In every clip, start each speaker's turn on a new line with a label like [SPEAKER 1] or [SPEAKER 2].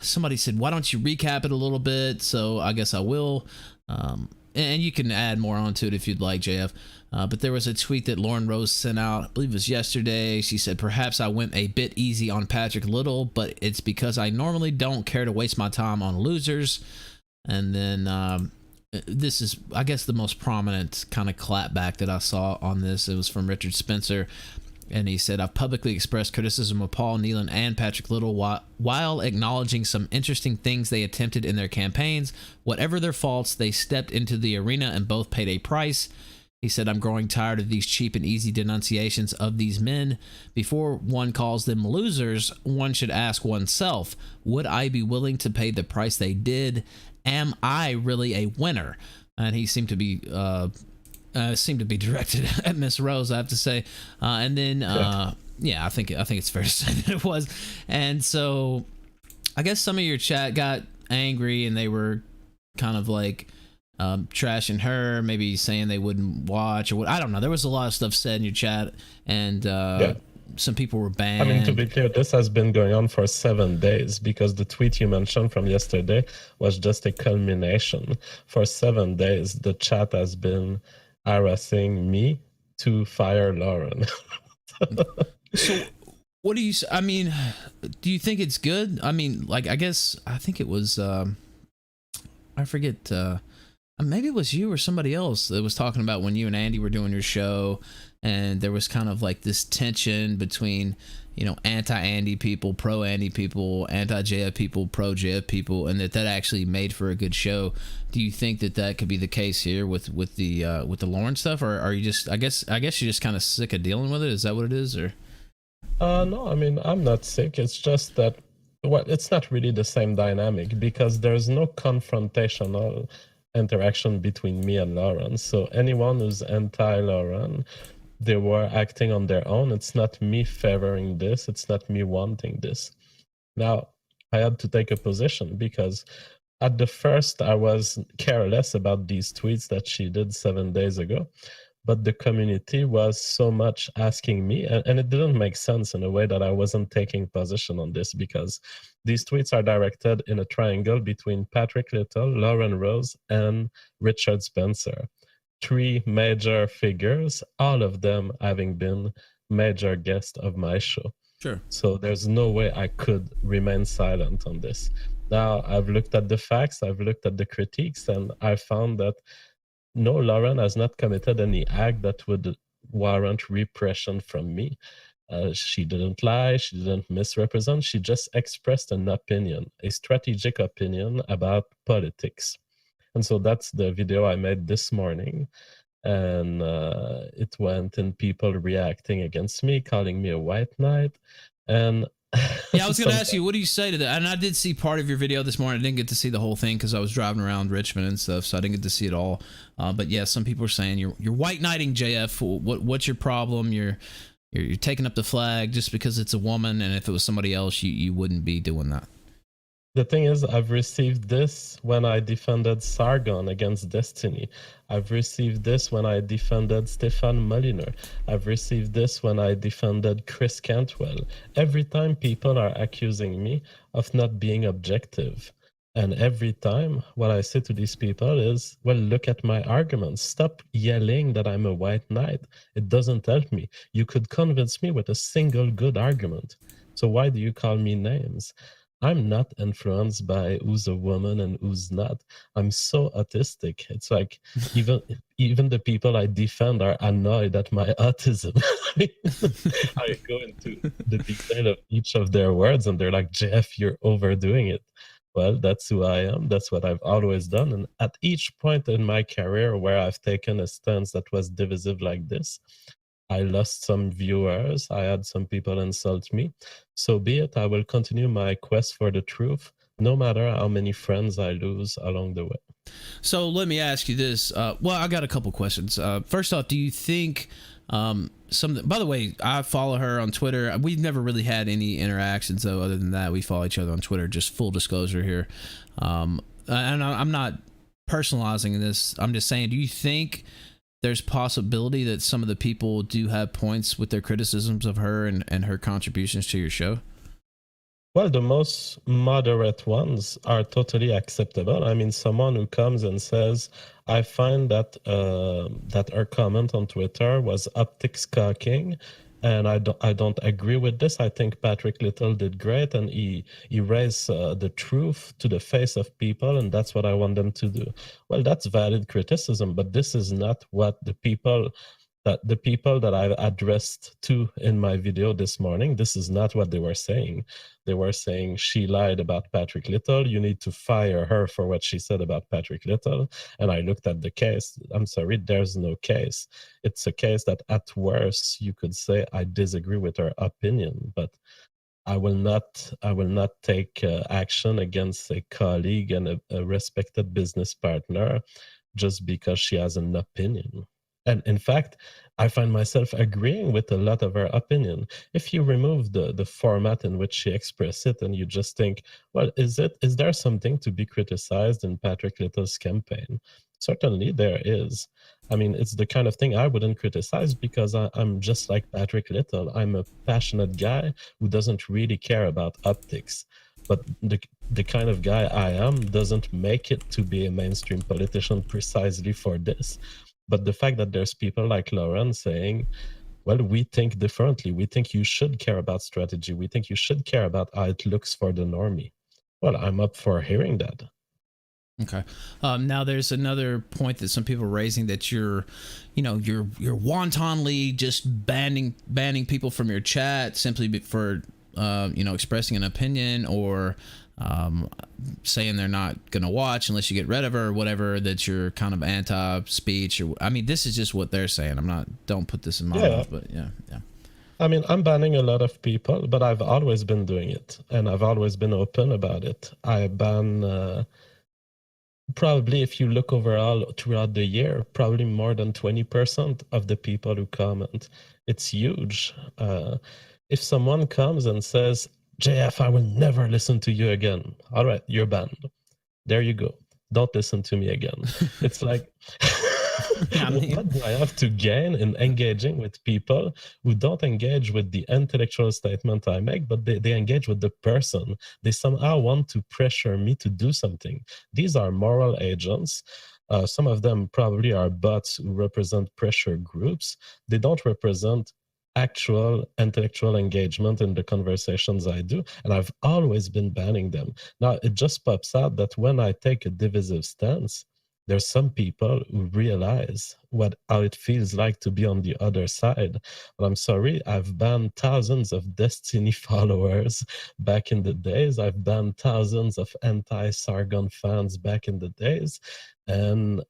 [SPEAKER 1] somebody said, why don't you recap it a little bit? So I guess I will. And you can add more onto it if you'd like, JF. But there was a tweet that Lauren Rose sent out, I believe it was yesterday. She said, perhaps I went a bit easy on Patrick Little, but it's because I normally don't care to waste my time on losers. And then this is, I guess, the most prominent kind of clapback that I saw on this. It was from Richard Spencer. And he said, I've publicly expressed criticism of Paul Nealon and Patrick Little while acknowledging some interesting things they attempted in their campaigns. Whatever their faults, they stepped into the arena and both paid a price. He said, I'm growing tired of these cheap and easy denunciations of these men. Before one calls them losers, one should ask oneself, would I be willing to pay the price they did? Am I really a winner? And he seemed to be directed at Miss Rose, I have to say. And then, yeah, I think it's fair to say that it was. And so I guess some of your chat got angry and they were kind of like trashing her, maybe saying they wouldn't watch or what. I don't know. There was a lot of stuff said in your chat, and some people were banned.
[SPEAKER 2] I mean, to be clear, this has been going on for 7 days because the tweet you mentioned from yesterday was just a culmination. For 7 days, the chat has been harassing me to fire Lauren.
[SPEAKER 1] So what do you, I mean, do you think it's good? I mean, like, I think it was, I forget, maybe it was you or somebody else that was talking about when you and Andy were doing your show, and there was kind of like this tension between, you know, anti-Andy people, pro-Andy people, anti-JF people, pro-JF people, and that actually made for a good show. Do you think that could be the case here with the Lauren stuff, or are you just, I guess you're just kind of sick of dealing with it? Is that what it is, or?
[SPEAKER 2] No, I mean, I'm not sick. It's just that, well, it's not really the same dynamic because there's no confrontational interaction between me and Lauren. So anyone who's anti-Lauren, they were acting on their own. It's not me favoring this. It's not me wanting this. Now, I had to take a position because at the first, I was careless about these tweets that she did 7 days ago. But the community was so much asking me, and it didn't make sense in a way that I wasn't taking position on this because these tweets are directed in a triangle between Patrick Little, Lauren Rose, and Richard Spencer. 3 major figures, all of them having been major guests of my show.
[SPEAKER 1] Sure.
[SPEAKER 2] So there's no way I could remain silent on this. Now, I've looked at the facts, I've looked at the critiques, and I found that no, Lauren has not committed any act that would warrant repression from me. She didn't lie, she didn't misrepresent, she just expressed an opinion, a strategic opinion about politics. And so that's the video I made this morning. And it went in people reacting against me, calling me a white knight. And
[SPEAKER 1] yeah, I was going to ask you, what do you say to that? And I did see part of your video this morning. I didn't get to see the whole thing because I was driving around Richmond and stuff, so I didn't get to see it all. But yeah, some people are saying you're white knighting JF. What's your problem? You're taking up the flag just because it's a woman, and if it was somebody else, you wouldn't be doing that.
[SPEAKER 2] The thing is, I've received this when I defended Sargon against Destiny. I've received this when I defended Stefan Molyneux. I've received this when I defended Chris Cantwell. Every time people are accusing me of not being objective. And every time what I say to these people is, well, look at my arguments. Stop yelling that I'm a white knight. It doesn't help me. You could convince me with a single good argument. So why do you call me names? I'm not influenced by who's a woman and who's not. I'm so autistic. It's like even the people I defend are annoyed at my autism. I go into the detail of each of their words and they're like, Jeff, you're overdoing it. Well, that's who I am. That's what I've always done. And at each point in my career where I've taken a stance that was divisive like this, I lost some viewers. I had some people insult me. So be it, I will continue my quest for the truth, no matter how many friends I lose along the way.
[SPEAKER 1] So let me ask you this. Well, I got a couple questions. First off, do you think by the way, I follow her on Twitter. We've never really had any interactions, though, other than that. We follow each other on Twitter, just full disclosure here. And I'm not personalizing this. I'm just saying, do you think there's possibility that some of the people do have points with their criticisms of her and her contributions to your show?
[SPEAKER 2] Well, the most moderate ones are totally acceptable. I mean, someone who comes and says, "I find that that our comment on Twitter was optics cocking, and I don't agree with this. I think Patrick Little did great, and he raised the truth to the face of people, and that's what I want them to do." Well, that's valid criticism, but this is not what the people that I've addressed to in my video this morning, this is not what they were saying. They were saying she lied about Patrick Little. You need to fire her for what she said about Patrick Little. And I looked at the case. I'm sorry, there's no case. It's a case that at worst you could say I disagree with her opinion, but I will not take action against a colleague and a respected business partner just because she has an opinion. And in fact, I find myself agreeing with a lot of her opinion. If you remove the format in which she expressed it and you just think, well, is there something to be criticized in Patrick Little's campaign? Certainly there is. I mean, it's the kind of thing I wouldn't criticize because I'm just like Patrick Little. I'm a passionate guy who doesn't really care about optics. But the kind of guy I am doesn't make it to be a mainstream politician precisely for this. But the fact that there's people like Lauren saying, well, we think differently. We think you should care about strategy. We think you should care about how it looks for the normie. Well, I'm up for hearing that.
[SPEAKER 1] Okay. Now there's another point that some people are raising that you're wantonly just banning people from your chat simply for expressing an opinion or saying they're not going to watch unless you get rid of her or whatever, that you're kind of anti-speech. Or I mean, this is just what they're saying. Don't put this in my mouth, but yeah.
[SPEAKER 2] I mean, I'm banning a lot of people, but I've always been doing it, and I've always been open about it. I ban, probably if you look overall throughout the year, probably more than 20% of the people who comment. It's huge. If someone comes and says, JF, I will never listen to you again. All right, you're banned. There you go. Don't listen to me again. It's like, what do I have to gain in engaging with people who don't engage with the intellectual statement I make, but they engage with the person? They somehow want to pressure me to do something. These are moral agents. Some of them probably are bots who represent pressure groups. They don't represent actual intellectual engagement in the conversations I do, and I've always been banning them. Now, it just pops out that when I take a divisive stance, there's some people who realize how it feels like to be on the other side. But I'm sorry, I've banned thousands of Destiny followers back in the days. I've banned thousands of anti-Sargon fans back in the days. And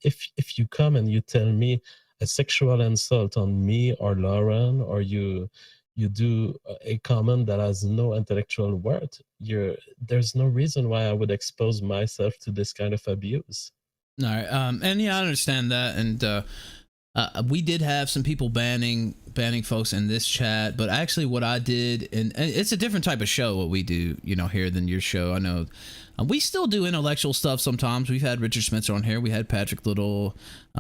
[SPEAKER 2] if you come and you tell me a sexual insult on me or Lauren, or you do a comment that has no intellectual worth, there's no reason why I would expose myself to this kind of abuse.
[SPEAKER 1] All right. And yeah, I understand that. And we did have some people banning folks in this chat, but actually what I did, and it's a different type of show what we do, here than your show. I know we still do intellectual stuff sometimes. We've had Richard Spencer on here. We had Patrick Little.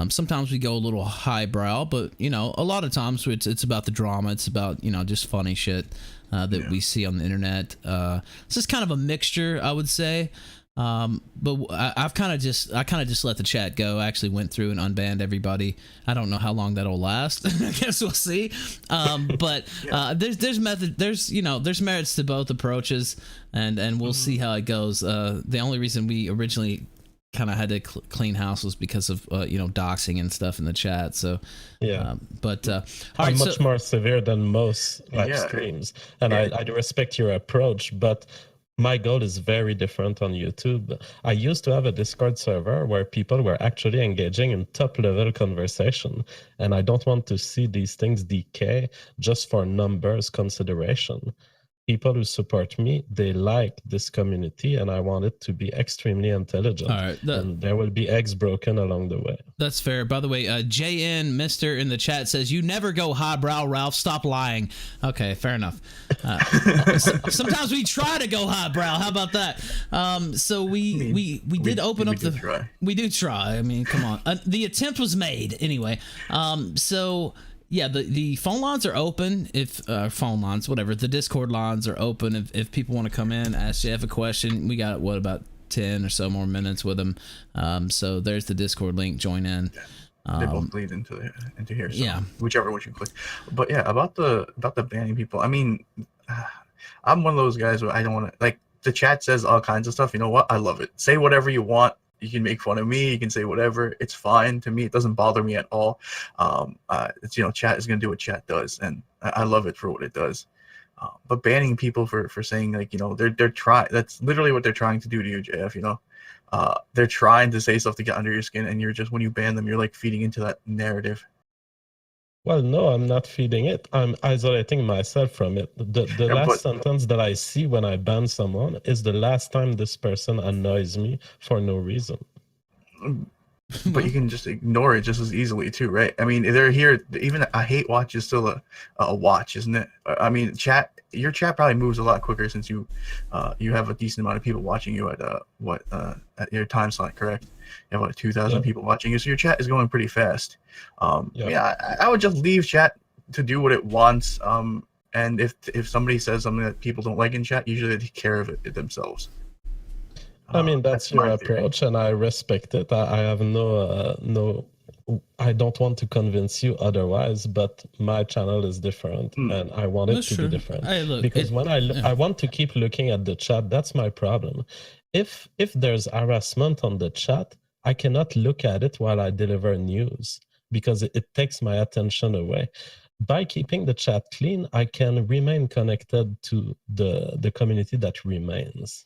[SPEAKER 1] Sometimes we go a little highbrow, but a lot of times it's about the drama. It's about just funny shit that we see on the internet. This is kind of a mixture, I would say. But I kind of just let the chat go. I actually went through and unbanned everybody. I don't know how long that'll last. I guess we'll see. But there's merits to both approaches, and we'll see how it goes. The only reason we originally kind of had to clean house was because of doxing and stuff in the chat. So I'm
[SPEAKER 2] much more severe than most live streams, and I do respect your approach, but my goal is very different on YouTube. I used to have a Discord server where people were actually engaging in top-level conversation, and I don't want to see these things decay just for numbers consideration. People who support me, they like this community, and I want it to be extremely intelligent.
[SPEAKER 1] All right,
[SPEAKER 2] and there will be eggs broken along the way.
[SPEAKER 1] That's fair. By the way, JN Mister in the chat says, "You never go highbrow, Ralph. Stop lying." Okay, fair enough. Sometimes we try to go highbrow. How about that? So we did open up the. We do try. I mean, come on. The attempt was made anyway. So. Yeah, the phone lines are open. If phone lines, whatever, the Discord lines are open. If people want to come in, ask Jeff a question, we got about 10 or so more minutes with them. So there's the Discord link. Join in.
[SPEAKER 3] They both lead into here. So
[SPEAKER 1] yeah,
[SPEAKER 3] whichever one you click. But yeah, about the banning people. I mean, I'm one of those guys where I don't want to, like, the chat says all kinds of stuff. You know what? I love it. Say whatever you want. You can make fun of me. You can say whatever. It's fine to me. It doesn't bother me at all. It's, you know, chat is gonna do what chat does, and I love it for what it does. But banning people for saying, like, you know, they're trying. That's literally what they're trying to do to you, JF. You know, they're trying to say stuff to get under your skin, and you're just, when you ban them, you're like feeding into that narrative.
[SPEAKER 2] Well, no, I'm not feeding it. I'm isolating myself from it. The last sentence that I see when I ban someone is the last time this person annoys me for no reason.
[SPEAKER 3] But you can just ignore it just as easily too, right? I mean, they're here. Even a hate watch is still a watch, isn't it? I mean, your chat probably moves a lot quicker since you have a decent amount of people watching you at at your time slot, correct? You have like 2,000 people watching you, so your chat is going pretty fast. Yeah, I would just leave chat to do what it wants. And if somebody says something that people don't like in chat, usually they take care of it themselves.
[SPEAKER 2] I mean, that's your approach, and I respect it. I have no. I don't want to convince you otherwise, but my channel is different, and I want it to be different.
[SPEAKER 1] Hey, look,
[SPEAKER 2] because when I want to keep looking at the chat, that's my problem. If there's harassment on the chat, I cannot look at it while I deliver news because it takes my attention away. By keeping the chat clean, I can remain connected to the community that remains.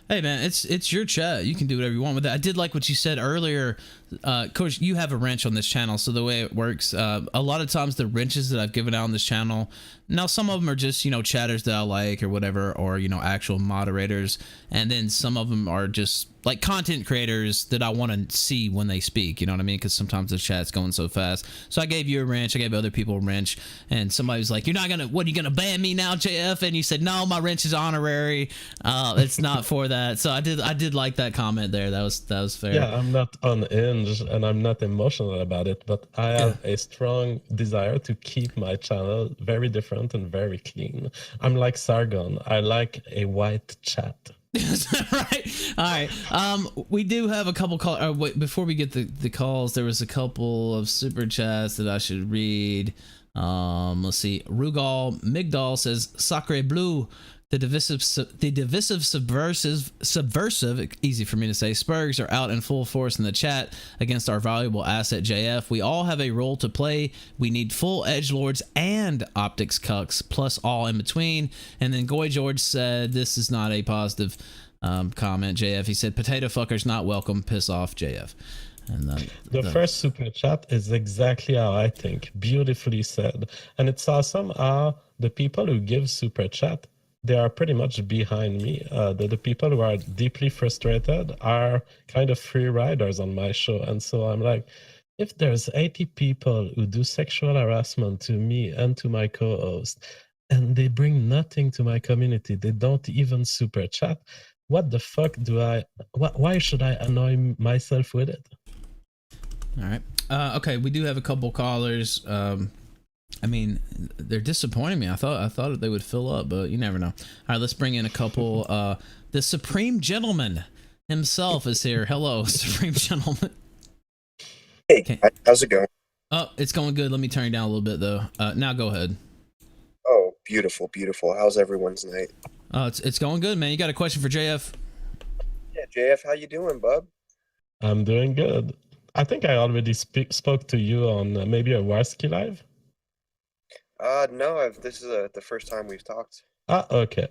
[SPEAKER 1] Hey man, it's your chat. You can do whatever you want with it. I did like what you said earlier. Of course, you have a wrench on this channel, so the way it works, a lot of times the wrenches that I've given out on this channel, now some of them are just, you know, chatters that I like or whatever, or, you know, actual moderators, and then some of them are just like content creators that I want to see when they speak, you know what I mean? Because sometimes the chat's going so fast. So I gave you a wrench, I gave other people a wrench, and somebody was like, "You're not gonna, what, are you gonna ban me now, JF?" And you said, "No, my wrench is honorary. It's not for that." So I did like that comment there. That was fair.
[SPEAKER 2] Yeah, I'm not unhinged and I'm not emotional about it, but I have a strong desire to keep my channel very different and very clean. I'm like Sargon. I like a white chat.
[SPEAKER 1] Right. All right. We do have a couple calls. Wait, before we get the calls, there was a couple of super chats that I should read. Let's see. Rugal Migdal says, "Sacre bleu. The divisive, subversive, easy for me to say, Spurgs are out in full force in the chat against our valuable asset JF. We all have a role to play. We need full edgelords and optics cucks, plus all in between." And then Goy George said, "This is not a positive comment, JF." He said, "Potato fuckers not welcome. Piss off, JF." And
[SPEAKER 2] the first super chat is exactly how I think. Beautifully said. And it's awesome how the people who give super chat, they are pretty much behind me. The people who are deeply frustrated are kind of free riders on my show. And so I'm like, if there's 80 people who do sexual harassment to me and to my co-host, and they bring nothing to my community, they don't even super chat, what the fuck why should I annoy myself with it?
[SPEAKER 1] All right. Okay, we do have a couple callers. I mean, they're disappointing me. I thought they would fill up, but you never know. All right, let's bring in a couple. The Supreme Gentleman himself is here. Hello, Supreme Gentleman.
[SPEAKER 4] Hey, how's it going?
[SPEAKER 1] Oh, it's going good. Let me turn you down a little bit, though. Now go ahead.
[SPEAKER 4] Oh, beautiful, beautiful. How's everyone's night?
[SPEAKER 1] It's going good, man. You got a question for JF?
[SPEAKER 4] Yeah, JF, how you doing, bub?
[SPEAKER 2] I'm doing good. I think I already spoke to you on maybe a Warski Live.
[SPEAKER 4] No, this is the first time we've talked.
[SPEAKER 2] Okay.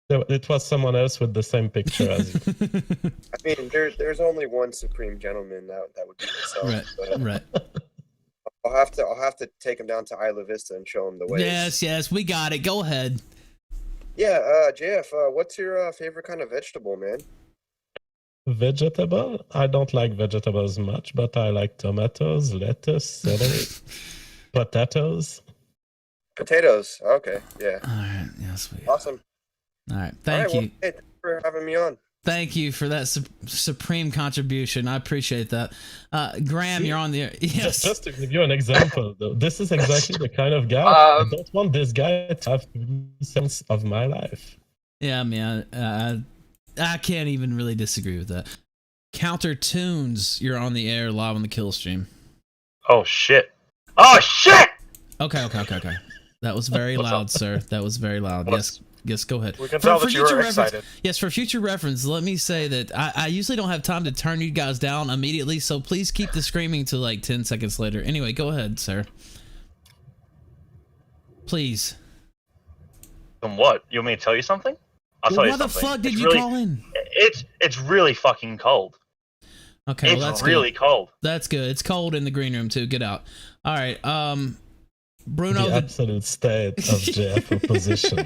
[SPEAKER 2] It was someone else with the same picture as you.
[SPEAKER 4] I mean, there's only one Supreme Gentleman that would be myself.
[SPEAKER 1] Right,
[SPEAKER 4] but,
[SPEAKER 1] right.
[SPEAKER 4] I'll have to take him down to Isla Vista and show him the way.
[SPEAKER 1] Yes, we got it. Go ahead.
[SPEAKER 4] Yeah, JF, what's your favorite kind of vegetable, man?
[SPEAKER 2] Vegetable? I don't like vegetables much, but I like tomatoes, lettuce, celery, potatoes.
[SPEAKER 4] Potatoes. Okay, yeah.
[SPEAKER 1] All right. Yes, we.
[SPEAKER 4] Awesome.
[SPEAKER 1] All right. Thank you.
[SPEAKER 4] Well, hey, thanks for having me on.
[SPEAKER 1] Thank you for that supreme contribution. I appreciate that. Graham, you're on the air. Yes.
[SPEAKER 2] Just to give you an example, though, this is exactly the kind of guy I don't want this guy to have 3 cents of my life.
[SPEAKER 1] Yeah, man. I can't even really disagree with that. Counter Tunes, you're on the air live on the Kill Stream.
[SPEAKER 5] Oh shit! Oh shit!
[SPEAKER 1] Okay. That was very loud, sir. That was very loud. Yes, go ahead.
[SPEAKER 5] We can tell that you were
[SPEAKER 1] future
[SPEAKER 5] excited.
[SPEAKER 1] Yes, for future reference, let me say that I usually don't have time to turn you guys down immediately, so please keep the screaming to like 10 seconds later. Anyway, go ahead, sir. Please.
[SPEAKER 5] Then what? You want me to tell you something? I'll tell you
[SPEAKER 1] Why the
[SPEAKER 5] something.
[SPEAKER 1] fuck did
[SPEAKER 5] It's
[SPEAKER 1] you
[SPEAKER 5] really,
[SPEAKER 1] call in?
[SPEAKER 5] It's really fucking cold.
[SPEAKER 1] Okay,
[SPEAKER 5] It's
[SPEAKER 1] well, that's
[SPEAKER 5] really
[SPEAKER 1] good.
[SPEAKER 5] cold.
[SPEAKER 1] That's good. It's cold in the green room too. Get out. All right, Bruno.
[SPEAKER 2] The absolute state of JF opposition.